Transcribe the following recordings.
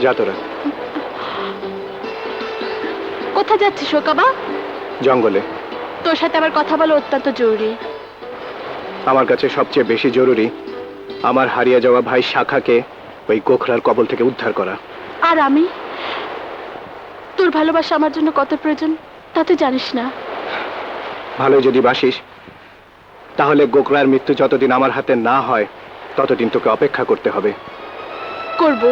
যা তোরা। কোথায় যাচ্ছিস শোকাবা? জঙ্গলে। তোর সাথে আমার কথা বলা অত্যন্ত জরুরি। আমার কাছে সবচেয়ে বেশি জরুরি আমার হারিয়ে যাওয়া ভাই শাখাকে ওই গোখরার কবল থেকে উদ্ধার করা। আর আমি, তোর ভালোবাসা আমার জন্য কত প্রয়োজন তা তুই জানিস না। ভালোই যদি বাসিস তাহলে গোখরার মৃত্যু যতদিন আমার হাতে না হয় ততদিন তোকে অপেক্ষা করতে হবে। করব,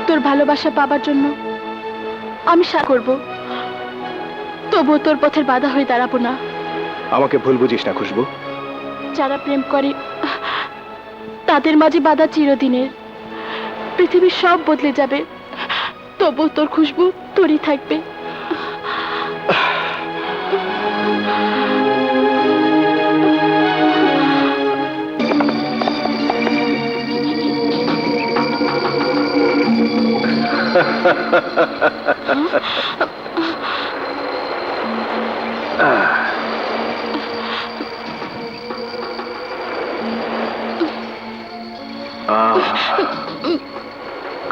তোর ভালোবাসা পাবার জন্য আমি করব, তবুও তোর পথের বাধা হয়ে দাঁড়াবো না। আমাকে ভুল বুঝিস না খুশবু। যারা প্রেম করে তাদের মাঝে বাধা চিরদিনের। পৃথিবীর সব বদলে যাবে, তবু তোর খুশবু তোরই থাকবে।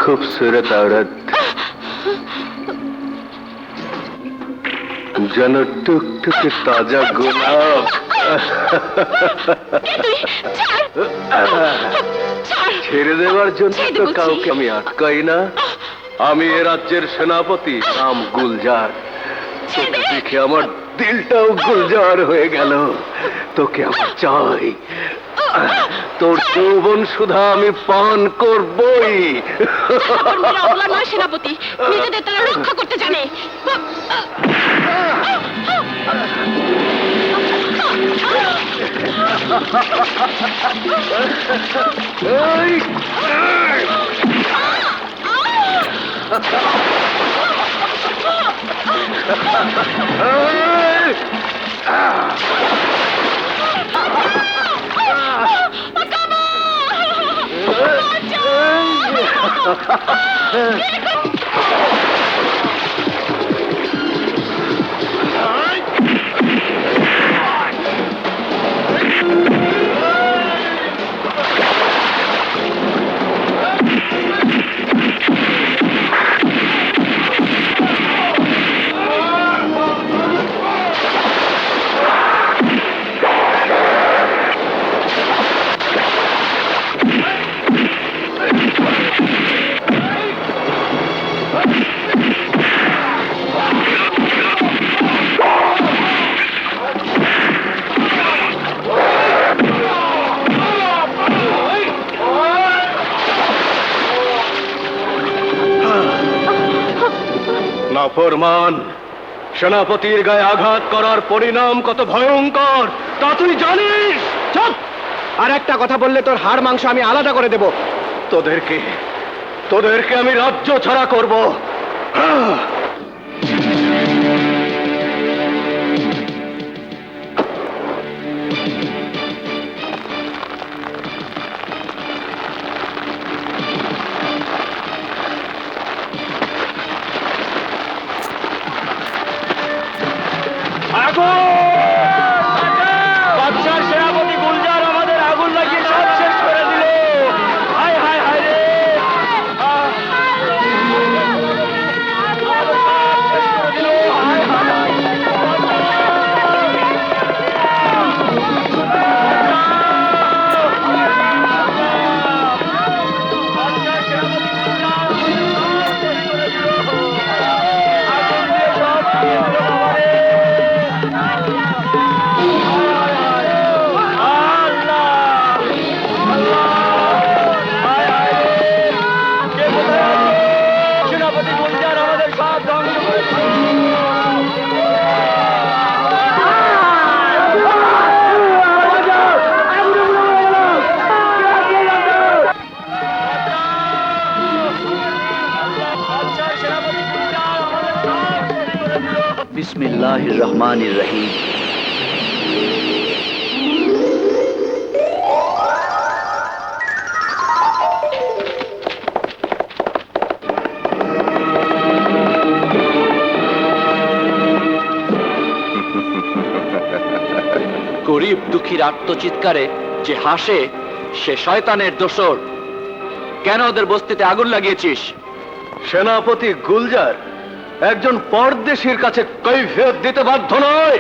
खूबसूरत औरत जन टुकटुके ताजा गुलाब। ছেড়ে দেওয়ার জন্য তো কাউকে আমি আটকাই না। আমি এ রাজ্যের সেনাপতি, নাম গুলজার। তোকে দেখে আমার দিলটাও গুলজার হয়ে গেল। তোকে আমার চাই, তোর যৌবন সুধা আমি পান করবই। সেনাপতি নিজেদের তারা রক্ষা করতে জানে। নাফরমান, সেনাপতির গায়ে আঘাত করার পরিণাম কত ভয়ঙ্কর তা তুই জানিস? চুপ! আর একটা কথা বললে তোর হাড় মাংস আমি আলাদা করে দেব। তোদেরকে তোদেরকে আমি রাজ্য ছাড়া করব। বাদশার সেনাপতি গুলজার আমাদের আগুন লাগিয়ে সব শেষ করে দিল। হায় হায় হায় রে! बिस्मिल्लाहिर रहमानिर रहीम। গরিব দুঃখীর আত্মচিৎকারে যে হাসে সে শয়তানের দোসর। কেন ওদের বস্তিতে আগুন লাগিয়েছিস? সেনাপতি গুলজার একজন পরদেশীর কাছে কৈফিয়ত দিতে বাধ্য নয়।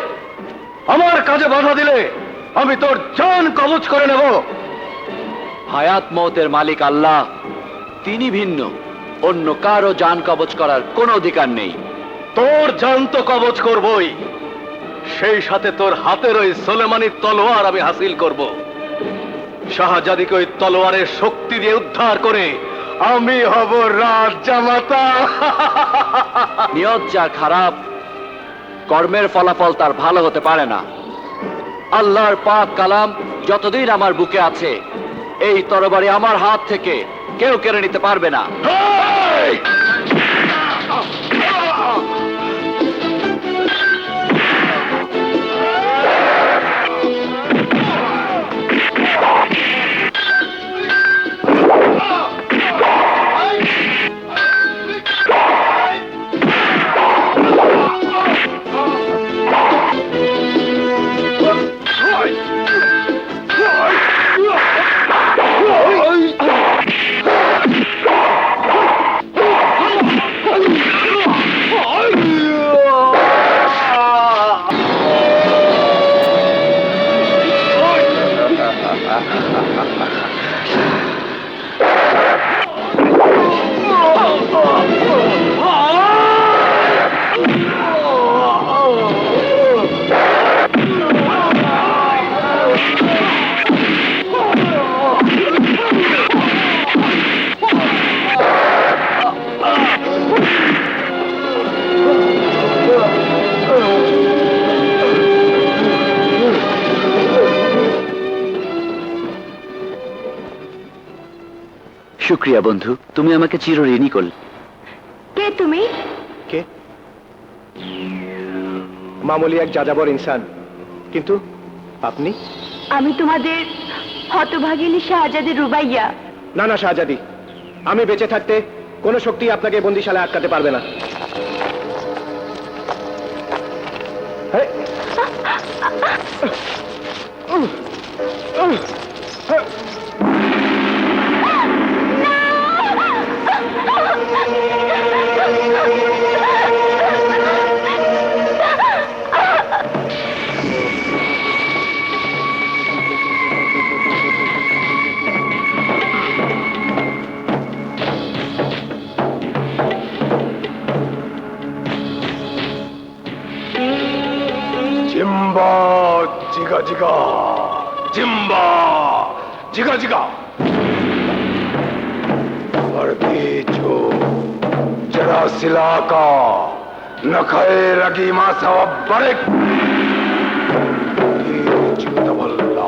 আমার কাজে বাধা দিলে আমি তোর জান কবজ করে নেব। হায়াত মওতের মালিক আল্লাহ, তিনি ভিন্ন, অন্য কারো জান কবজ করার কোনো অধিকার নেই। তোর জান তো কবজ করবই, সেই সাথে তোর হাতের ওই সোলেমানির তলোয়ার আমি হাসিল করব। শাহজাদিকে ওই তলোয়ারের শক্তি দিয়ে উদ্ধার করে আমি হব রাজ জামাতা। নিয়ত যার খারাপ, কর্মের ফলাফল তার ভালো হতে পারে না। আল্লাহর পাক কালাম যতদিন আমার বুকে আছে, এই তরবারি আমার হাত থেকে কেউ কেড়ে নিতে পারবে না। হেই! শুক্রিয়া বন্ধু, তুমি আমাকে চিরঋণী করলে। কে তুমি? কে? মামুলি এক যাযাবর ইনসান, কিন্তু আপনি? আমি তোমাদের হতভাগিনী শাহজাদি রুবাইয়া। না না শাহজাদি, আমি বেঁচে থাকতে কোনো শক্তি আপনাকে বন্দিশালায় আটকাতে পারবে না। হেই! জিম্বা জিগা জিগা, জিম্বা জিগা জিগা, वर्दी जो जरा सिला का नखाए रगी मा सवा बड़े चिंतवल्ला।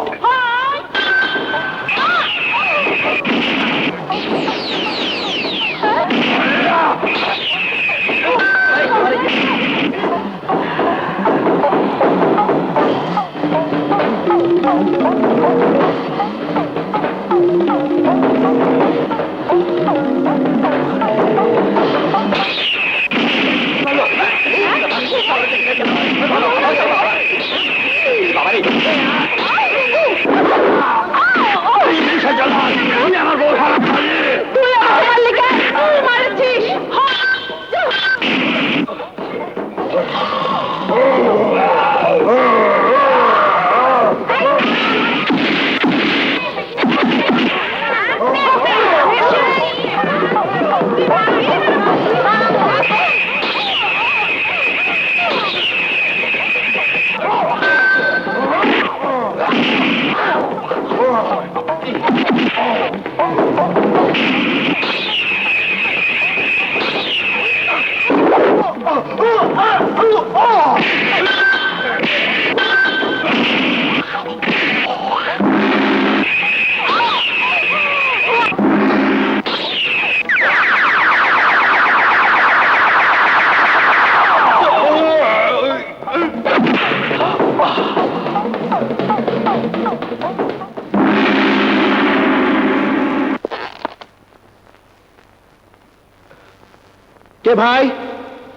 কে ভাই?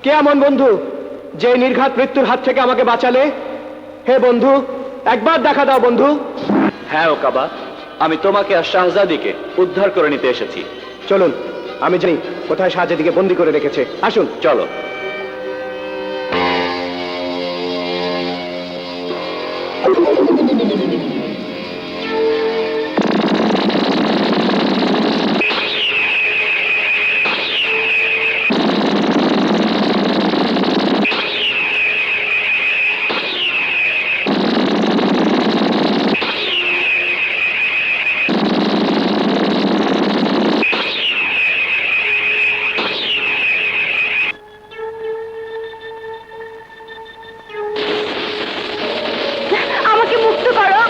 কে এমন বন্ধু যে নির্ঘাত মৃত্যুর হাত থেকে আমাকে বাঁচালে? হে বন্ধু, একবার দেখা দাও বন্ধু। হ্যাঁ ওকাবা, আমি তোমাকে আর শাহজাদিকে উদ্ধার করে নিতে এসেছি। চলুন আমি জানি কোথায় শাহজাদিকে বন্দি করে রেখেছে। আসুন। চলো। আমাকে মুক্ত করো,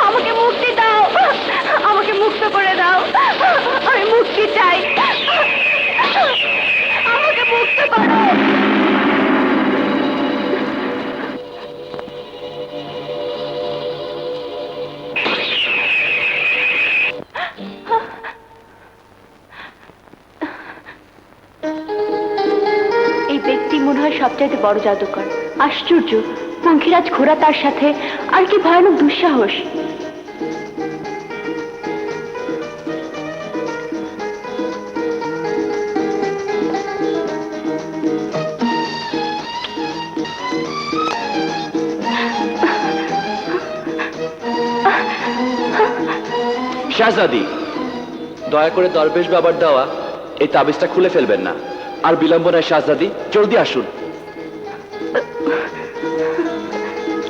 আমাকে মুক্তি দাও, আমাকে মুক্ত করে দাও, আমি মুক্তি চাই, আমাকে মুক্ত করো। এই ব্যক্তি মনে হয় সবচাইতে বড় জাদুকর। আশ্চর্য, পঙ্খিরাজ ঘোড়া তার সাথে, আর কি ভয়ানক দুঃসাহস। শাহজাদি, দয়া করে দরবেশ বাবার দেওয়া এই তাবিজটা খুলে ফেলবেন না। আর বিলম্ব নয় শাহজাদি, জলদি আসুন।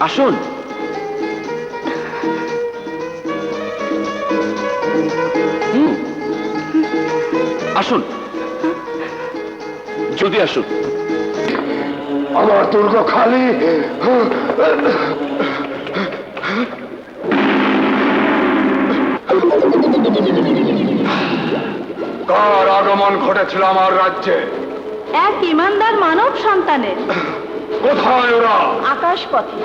আসুন। আসুন, জলদি আসুন। আমার দুর্গ খালি। কার আগমন ঘটেছিল আমার রাজ্যে? এক ইমানদার মানব সন্তানের। কোথায় ওরা? আকাশ পথে।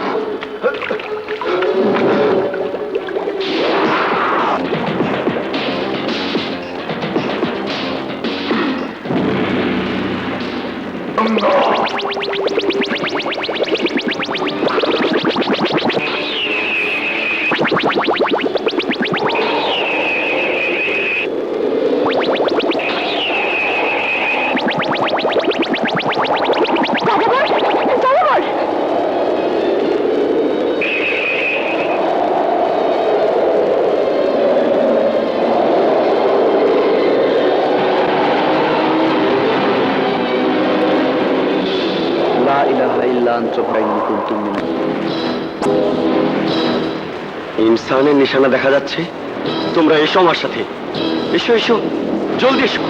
ইনসানের নিশানা দেখা যাচ্ছে। তোমরা এসো আমার সাথে। এসো এসো, জলদি এসো।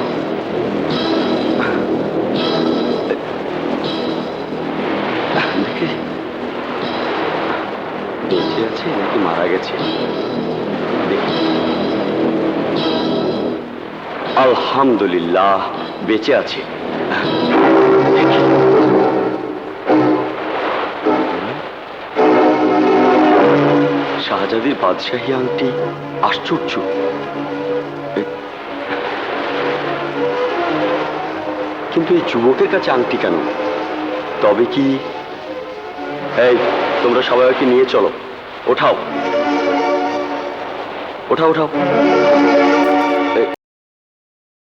বেঁচে আছে নাকি মারা গেছে? আলহামদুলিল্লাহ, বেঁচে আছে। শাহজাদির বাদশাহী আংটি। আশ্চর্য, কিন্তু এই যুবকের কাছে আংটি কেন? তবে কি? এই, তোমরা সবাই ওকে নিয়ে চলো। ওঠাও ওঠাও ওঠাও।